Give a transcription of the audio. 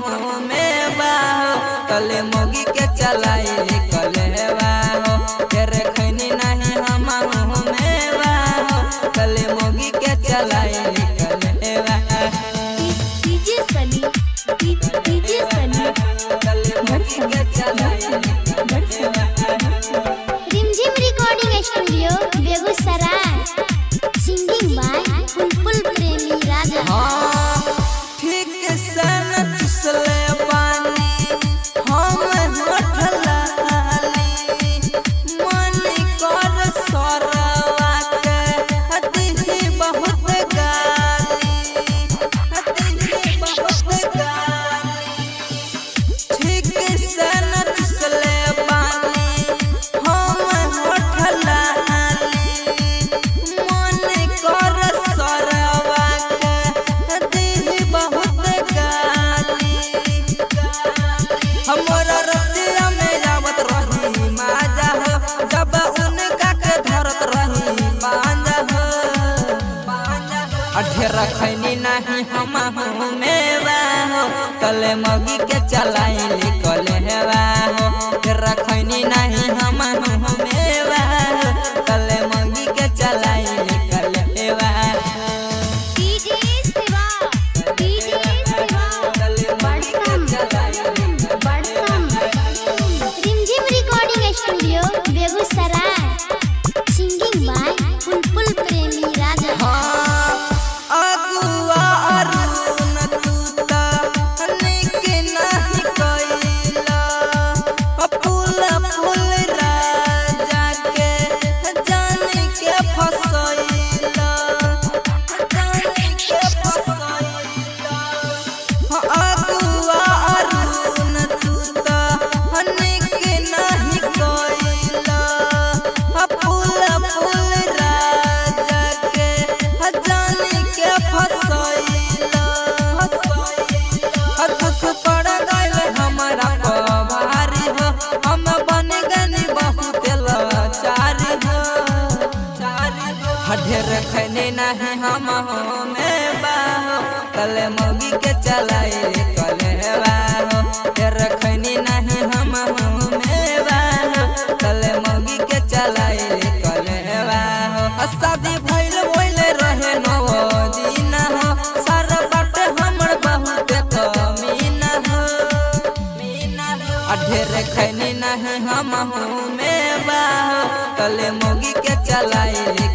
हूँ में बाहो तले मोगी के चलाई कलेवा हो तेरे खैनी नहीं हम हूँ में बाहो तले मोगी के चलाई कलेवा डीजे सनी तले मोगी के चलाई Rimjhim recording studio Begusarai singing by Bulbul Premi Raja. ठीक से न चुसले पानी हम होठलाली मन कर सरवा के हदी बहुत गाली ठीक से न चुसले पानी हम होठलाली मन कर सरवा के हदी बहुत गाली हमरा रतिया में आवत रही माजा हो जब उनका के धरत रही पांजा हो ढेर खैनी नहीं हम हूँ मेवा हो तले मगी के चलाई कलेवा हो ढेर खैनी नहीं हम हूँ मेवा हो तले मगी के चलाई कलेवा डीजे शिवा तले मगी के चलाई Rimjhim recording studio Begusarai singing by Bulbul Premi Raja. अगुआ अरुण तूता निक नहीं कइला फूल राजा के जान के फसैला अगुआ अरुण तूता निक नहीं कइला फूल राजा के जान के फसैला दुख पड़ गइल हमरा भारी हो हम बन गनी बहुत लाचारी हो ढेर खैनी नहीं हम हूँ में बाहो तले मोगी के चलाई कलेवा हो ढेर खैनी नहीं हम हूँ में बाहो तले मोगी के चलाई कलेवा हो शादी भइल बोले रहे नौ दिन हो सर बाटे हमर बहुत कमीन हो ढेर खैनी नहीं हम हूँ में बाहो तले मोगी के चलाई